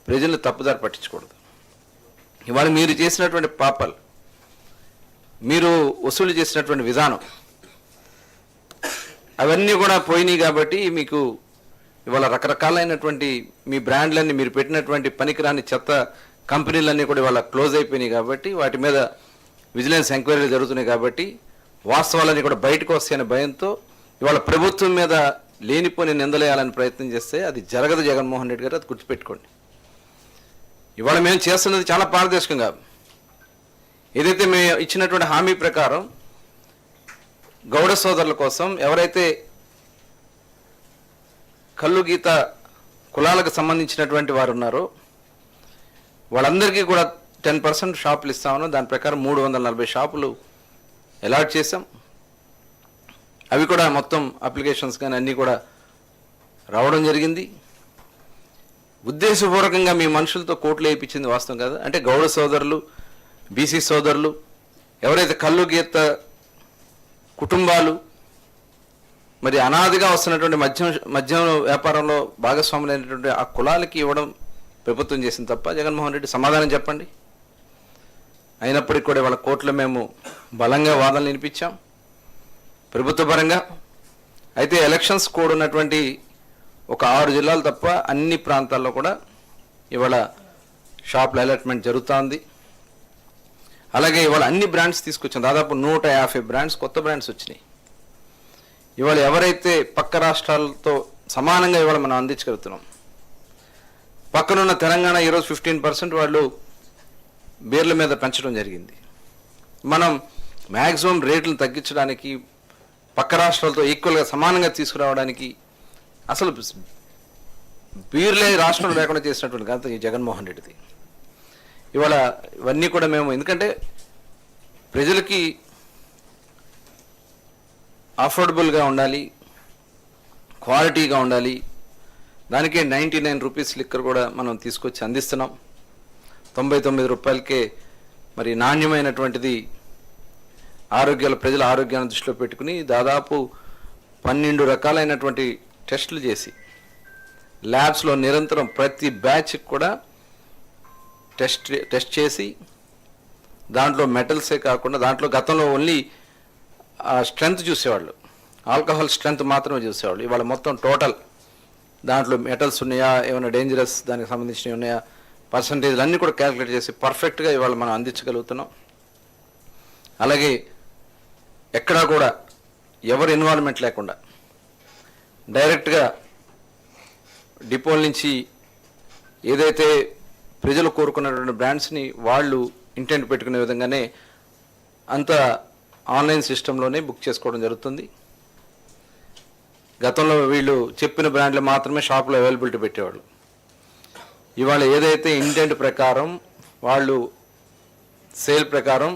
ప్రజలు తప్పుదారి పట్టించకూడదు. ఇవాళ మీరు చేసినటువంటి పాపాలు, మీరు వసూలు చేసినటువంటి విధానం, అవన్నీ కూడా పోయినాయి. కాబట్టి మీకు ఇవాళ రకరకాలైనటువంటి మీ బ్రాండ్లన్నీ, మీరు పెట్టినటువంటి పనికిరాని చెత్త కంపెనీలన్నీ కూడా ఇవాళ క్లోజ్ అయిపోయినాయి. కాబట్టి వాటి మీద విజిలెన్స్ ఎంక్వైరీలు జరుగుతున్నాయి. కాబట్టి వాస్తవాలన్నీ కూడా బయటకు వస్తాయనే భయంతో ఇవాళ ప్రభుత్వం మీద లేనిపోని నిందలేయాలని ప్రయత్నం చేస్తే అది జరగదు. జగన్మోహన్ రెడ్డి గారు, అది గుర్తుపెట్టుకోండి. ఇవాళ మేము చేస్తున్నది చాలా పారదర్శకంగా, ఏదైతే మేము ఇచ్చినటువంటి హామీ ప్రకారం గౌడ సోదరుల కోసం ఎవరైతే కల్లు గీత కులాలకు సంబంధించినటువంటి వారు ఉన్నారో వాళ్ళందరికీ కూడా 10% షాపులు ఇస్తామని, దాని ప్రకారం 340 షాపులు అలాట్ చేసాం. అవి కూడా మొత్తం అప్లికేషన్స్ కానీ అన్నీ కూడా రావడం జరిగింది. ఉద్దేశపూర్వకంగా మీ మనుషులతో కోట్లు వేయించింది వాస్తవం కాదు. అంటే గౌడ సోదరులు, బీసీ సోదరులు, ఎవరైతే కల్లు గీత కుటుంబాలు, మరి అనాదిగా వస్తున్నటువంటి మద్యం వ్యాపారంలో భాగస్వాములైనటువంటి ఆ కులాలకి ఇవ్వడం ప్రభుత్వం చేసింది తప్ప. జగన్మోహన్ రెడ్డి సమాధానం చెప్పండి. అయినప్పటికీ కూడా వాళ్ళ కోర్టులో మేము బలంగా వాదనలు వినిపించాం ప్రభుత్వ పరంగా. అయితే ఎలక్షన్స్ కోడ్ ఉన్నటువంటి ఒక 6 జిల్లాలు తప్ప అన్ని ప్రాంతాల్లో కూడా ఇవాళ షాపుల అలాట్మెంట్ జరుగుతోంది. అలాగే ఇవాళ అన్ని బ్రాండ్స్ తీసుకొచ్చాం. దాదాపు 150 బ్రాండ్స్, కొత్త బ్రాండ్స్ వచ్చినాయి. ఇవాళ ఎవరైతే పక్క రాష్ట్రాలతో సమానంగా ఇవాళ మనం అందించగలుగుతున్నాం. పక్కనున్న తెలంగాణ ఈరోజు 15% వాళ్ళు బీర్ల మీద పెంచడం జరిగింది. మనం మ్యాక్సిమం రేట్లను తగ్గించడానికి, పక్క రాష్ట్రాలతో ఈక్వల్గా సమానంగా తీసుకురావడానికి, అసలు బీర్లే రాష్ట్రం లేకుండా చేసినటువంటి ఘనత ఈ జగన్మోహన్ రెడ్డిది. ఇవాళ ఇవన్నీ కూడా మేము, ఎందుకంటే ప్రజలకి అఫోర్డబుల్గా ఉండాలి, క్వాలిటీగా ఉండాలి. దానికే 99 రూపీస్ లిక్కర్ కూడా మనం తీసుకొచ్చి అందిస్తున్నాం. 99 రూపాయలకే మరి నాణ్యమైనటువంటిది ప్రజల ఆరోగ్యాన్ని దృష్టిలో పెట్టుకుని దాదాపు 12 రకాలైనటువంటి టెస్టులు చేసి ల్యాబ్స్లో నిరంతరం ప్రతి బ్యాచ్ కూడా టెస్ట్ చేసి దాంట్లో మెటల్సే కాకుండా దాంట్లో గతంలో ఓన్లీ స్ట్రెంగ్త్ చూసేవాళ్ళు, ఆల్కహాల్ స్ట్రెంగ్త్ మాత్రమే చూసేవాళ్ళు. ఇవాళ మొత్తం టోటల్ దాంట్లో మెటల్స్ ఉన్నాయా, ఏమైనా డేంజరస్ దానికి సంబంధించినవి ఉన్నాయా, పర్సంటేజ్లు అన్నీ కూడా క్యాలిక్యులేట్ చేసి పర్ఫెక్ట్గా ఇవాళ మనం అందించగలుగుతున్నాం. అలాగే ఎక్కడా కూడా ఎవరు ఇన్వాల్వ్మెంట్ లేకుండా డైరెక్ట్గా డిపోల నుంచి ఏదైతే ప్రజలు కోరుకున్నటువంటి బ్రాండ్స్ని వాళ్ళు ఇంటెంట్ పెట్టుకునే విధంగానే అంత ఆన్లైన్ సిస్టంలోనే బుక్ చేసుకోవడం జరుగుతుంది. గతంలో వీళ్ళు చెప్పిన బ్రాండ్లు మాత్రమే షాపులో అవైలబిలిటీ పెట్టేవాళ్ళు. ఇవాళ ఏదైతే ఇంటెంట్ ప్రకారం వాళ్ళు సేల్ ప్రకారం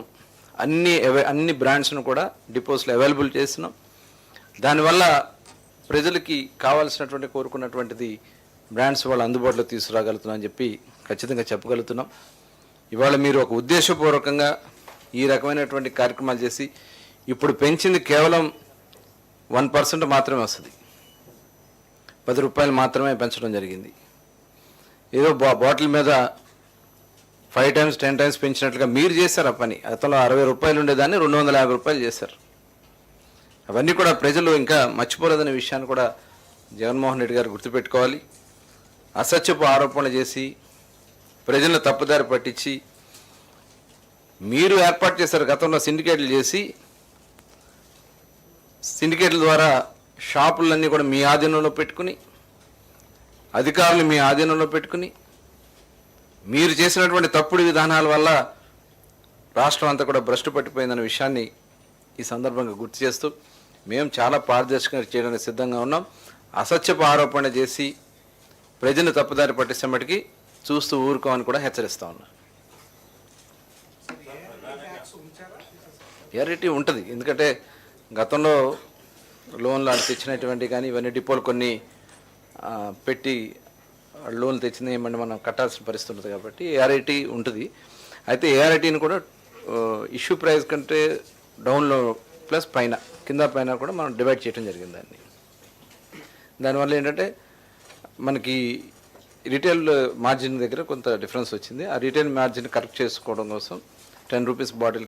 అన్ని బ్రాండ్స్ను కూడా డిపోస్లో అవైలబుల్ చేస్తున్నాం. దానివల్ల ప్రజలకి కావాల్సినటువంటి కోరుకున్నటువంటిది బ్రాండ్స్ వాళ్ళు అందుబాటులో తీసుకురాగలుగుతున్నాం అని చెప్పి ఖచ్చితంగా చెప్పగలుగుతున్నాం. ఇవాళ మీరు ఒక ఉద్దేశపూర్వకంగా ఈ రకమైనటువంటి కార్యక్రమాలు చేసి ఇప్పుడు పెంచింది కేవలం 1% మాత్రమే వస్తుంది. 10 రూపాయలు మాత్రమే పెంచడం జరిగింది. ఏదో బాటిల్ మీద 5 times 10 times పెంచినట్లుగా మీరు చేశారు ఆ పని. గతంలో 60 రూపాయలు ఉండేదాన్ని 250 రూపాయలు చేశారు. అవన్నీ కూడా ప్రజలు ఇంకా మర్చిపోలేదనే విషయాన్ని కూడా జగన్మోహన్ రెడ్డి గారు గుర్తుపెట్టుకోవాలి. అసత్యపు ఆరోపణలు చేసి ప్రజలను తప్పుదారి పట్టించి మీరు ఏర్పాటు చేశారు. గతంలో సిండికేట్లు చేసి సిండికేట్ల ద్వారా షాపులన్నీ కూడా మీ ఆధీనంలో పెట్టుకుని, అధికారులు మీ ఆధీనంలో పెట్టుకుని, మీరు చేసినటువంటి తప్పుడు విధానాల వల్ల రాష్ట్రం అంతా కూడా భ్రష్టు పట్టిపోయిందనే విషయాన్ని ఈ సందర్భంగా గుర్తు చేస్తూ మేము చాలా పారదర్శకంగా చేయడానికి సిద్ధంగా ఉన్నాం. అసత్యపు ఆరోపణ చేసి ప్రజలను తప్పుదారి పట్టిస్తే మటుకి చూస్తూ ఊరుకోమని కూడా హెచ్చరిస్తూ ఉన్నాం. క్లారిటీ ఉంటుంది. ఎందుకంటే గతంలో లోన్లు తెచ్చినటువంటి కానీ ఇవన్నీ డిపోలు కొన్ని పెట్టి లోన్లు తెచ్చింది ఏమంటే మనం కట్టాల్సిన పరిస్థితి ఉంటుంది. కాబట్టి ఏఆర్ఐటీ ఉంటుంది. అయితే ఏఆర్ఐటీని కూడా ఇష్యూ ప్రైస్ కంటే డౌన్లో ప్లస్ పైన కింద పైన కూడా మనం డివైడ్ చేయడం జరిగింది. దానివల్ల ఏంటంటే మనకి రీటైల్ మార్జిన్ దగ్గర కొంత డిఫరెన్స్ వచ్చింది. ఆ రీటైల్ మార్జిన్ కరెక్ట్ చేసుకోవడం కోసం 10 రూపీస్ బాటిల్